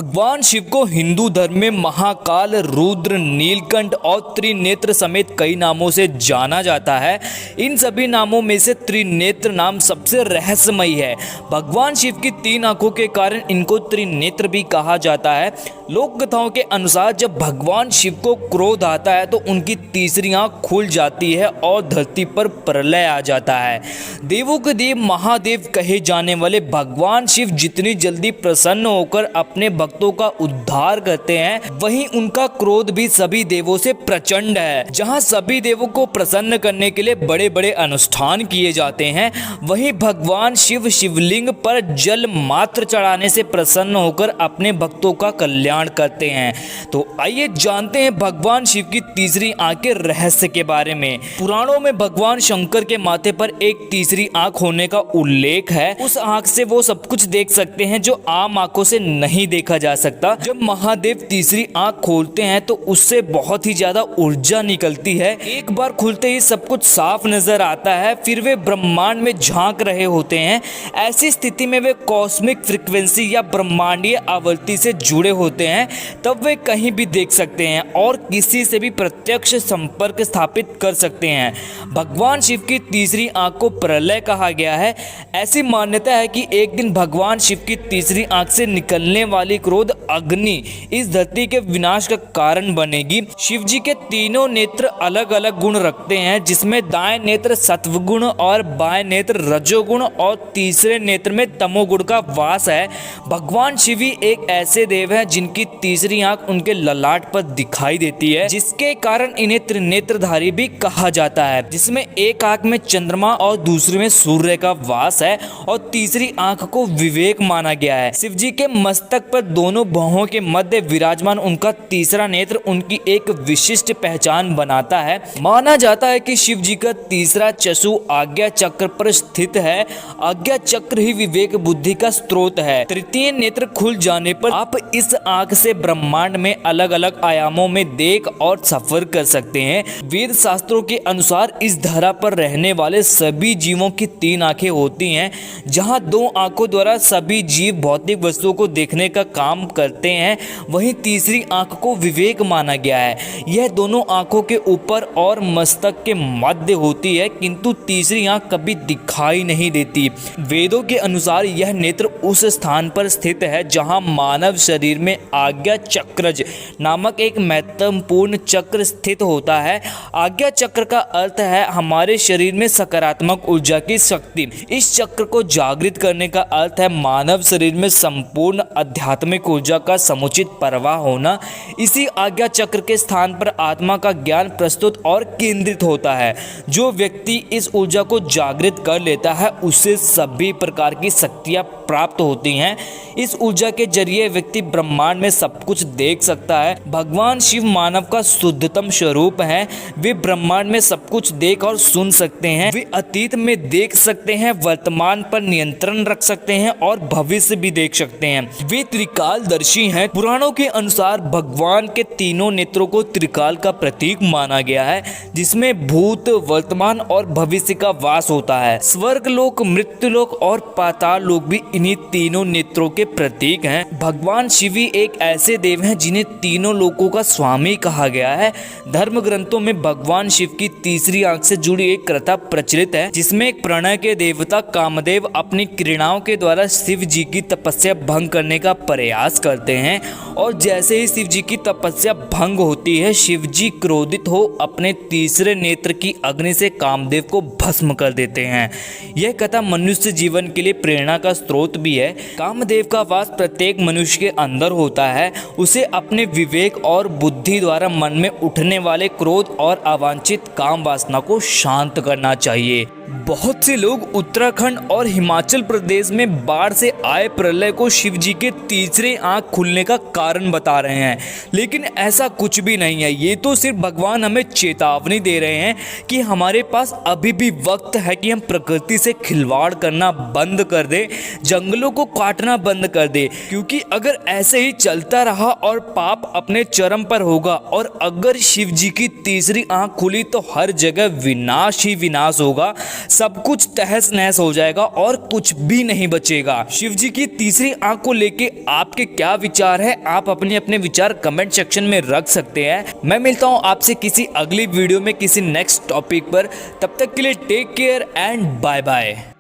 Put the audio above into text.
भगवान शिव को हिंदू धर्म में महाकाल, रुद्र, नीलकंठ और त्रिनेत्र समेत कई नामों से जाना जाता है। इन सभी नामों में से त्रिनेत्र नाम सबसे रहस्यमयी है। भगवान शिव की 3 आंखों के कारण इनको त्रिनेत्र भी कहा जाता है। लोक कथाओं के अनुसार जब भगवान शिव को क्रोध आता है तो उनकी तीसरी आंख खुल जाती है और धरती पर प्रलय आ जाता है। देवों के देव महादेव कहे जाने वाले भगवान शिव जितनी जल्दी प्रसन्न होकर अपने भक्तों का उद्धार करते हैं, वहीं उनका क्रोध भी सभी देवों से प्रचंड है। जहां सभी देवों को प्रसन्न करने के लिए बड़े बड़े अनुष्ठान किए जाते हैं, वहीं भगवान शिव शिवलिंग पर जल मात्र चढ़ाने से प्रसन्न होकर अपने भक्तों का कल्याण करते हैं। तो आइए जानते हैं भगवान शिव की तीसरी आंख के रहस्य के बारे में। पुराणों में भगवान शंकर के माथे पर एक तीसरी आंख होने का उल्लेख है। उस आंख से वो सब कुछ देख सकते हैं जो आम आंखों से नहीं देखा जा सकता। जब महादेव तीसरी आंख खोलते हैं तो उससे बहुत ही ज्यादा ऊर्जा निकलती है। एक बार खुलते ही सब कुछ साफ नजर आता है। फिर वे ब्रह्मांड में झांक रहे होते हैं। ऐसी स्थिति में वे कॉस्मिक फ्रीक्वेंसी या ब्रह्मांडीय आवृत्ति से जुड़े होते हैं। तब वे कहीं भी देख सकते हैं और किसी से भी प्रत्यक्ष संपर्क स्थापित कर सकते हैं। भगवान शिव की तीसरी आंख को प्रलय कहा गया है। ऐसी मान्यता है कि एक दिन भगवान शिव की तीसरी आंख से निकलने वाली क्रोध अग्नि इस धरती के विनाश का कारण बनेगी। शिव जी के तीनों नेत्र अलग अलग गुण रखते हैं, जिसमें दाएं नेत्र सत्वगुण और बाएं नेत्र रजोगुण और तीसरे नेत्र में तमोगुण का वास है। भगवान शिव ही एक ऐसे देव हैं जिनकी तीसरी आंख उनके ललाट पर दिखाई देती है, जिसके कारण इन्हें त्रिनेत्रधारी भी कहा जाता है। जिसमें एक आंख में चंद्रमा और दूसरे में सूर्य का वास है और तीसरी आंख को विवेक माना गया है। शिव जी के मस्तक पर दोनों भौहों के मध्य विराजमान उनका तीसरा नेत्र उनकी एक विशिष्ट पहचान बनाता है। माना जाता है कि शिव जी का तीसरा चक्षु आज्ञा चक्र पर स्थित है। आज्ञा चक्र ही विवेक बुद्धि का स्रोत है। तृतीय नेत्र खुल जाने पर आप इस आंख से ब्रह्मांड में अलग अलग आयामों में देख और सफर कर सकते हैं। वेद शास्त्रों के अनुसार इस धरा पर रहने वाले सभी जीवों की 3 आंखें होती हैं। जहां 2 आंखों द्वारा सभी जीव भौतिक वस्तुओं को देखने का काम करते हैं, वहीं तीसरी आंख को विवेक माना गया है। यह दोनों आंखों के ऊपर और मस्तक के मध्य होती है, किंतु तीसरी आंख कभी दिखाई नहीं देती। वेदों के अनुसार यह नेत्र उस स्थान पर स्थित है जहां मानव शरीर में आज्ञा चक्रज नामक एक महत्वपूर्ण चक्र स्थित होता है। आज्ञा चक्र का अर्थ है हमारे शरीर में सकारात्मक ऊर्जा की शक्ति। इस चक्र को जागृत करने का अर्थ है मानव शरीर में संपूर्ण आध्यात्मिक ऊर्जा का समुचित प्रवाह होना। इसी आज्ञा चक्र के स्थान पर आत्मा का ज्ञान प्रस्तुत और केंद्रित होता है। जो व्यक्ति इस ऊर्जा को जागृत कर लेता है उसे सभी प्रकार की शक्तियां प्राप्त होती हैं। इस ऊर्जा के जरिए व्यक्ति ब्रह्मांड में सब कुछ देख सकता है। भगवान शिव मानव का शुद्धतम स्वरूप है। वे ब्रह्मांड में सब कुछ देख और सुन सकते हैं। वे अतीत में देख सकते हैं, वर्तमान पर नियंत्रण रख सकते हैं और भविष्य भी देख सकते हैं। वे त्रिकालदर्शी हैं। पुराणों के अनुसार भगवान के तीनों नेत्रों को त्रिकाल का प्रतीक माना गया है, जिसमें भूत, वर्तमान और भविष्य का वास होता है। स्वर्ग लोक, मृत्यु लोक और पाताल लोक भी इन्हीं तीनों नेत्रों के प्रतीक हैं। भगवान शिव ही एक ऐसे देव हैं जिन्हें तीनों लोकों का स्वामी कहा गया है। धर्म ग्रंथों में भगवान शिव की तीसरी आंख से जुड़ी एक कथा प्रचलित है, जिसमें एक प्रणय के देवता कामदेव अपनी क्रीड़ाओं के द्वारा शिव जी की तपस्या भंग करने का प्रयास करते हैं और जैसे ही शिव जी की तपस्या भंग होती है, शिव जी क्रोधित हो अपने तीसरे नेत्र की अग्नि से कामदेव को भस्म कर देते हैं। यह कथा मनुष्य जीवन के लिए प्रेरणा का स्रोत भी है। कामदेव का वास प्रत्येक मनुष्य के अंदर होता है। उसे अपने विवेक और बुद्धि द्वारा मन में उठने वाले क्रोध और अवांछित काम वासना को शांत करना चाहिए। बहुत से लोग उत्तराखंड और हिमाचल प्रदेश में बाढ़ से आए प्रलय को शिव जी के तीसरे आंख खुलने का कारण बता रहे हैं, लेकिन ऐसा कुछ भी नहीं है। ये तो सिर्फ भगवान हमें चेतावनी दे रहे हैं कि हमारे पास अभी भी वक्त है कि हम प्रकृति से खिलवाड़ करना बंद कर दें, जंगलों को काटना बंद कर दें, क्योंकि अगर ऐसे ही चलता रहा और पाप अपने चरम पर होगा और अगर शिव जी की तीसरी आंख खुली तो हर जगह विनाश ही विनाश होगा। सब कुछ तहस नहस हो जाएगा और कुछ भी नहीं बचेगा। शिव जी की तीसरी आंख को लेके आपके क्या विचार है, आप अपने अपने विचार कमेंट सेक्शन में रख सकते हैं। मैं मिलता हूं आपसे किसी अगली वीडियो में किसी नेक्स्ट टॉपिक पर। तब तक के लिए take care and bye bye.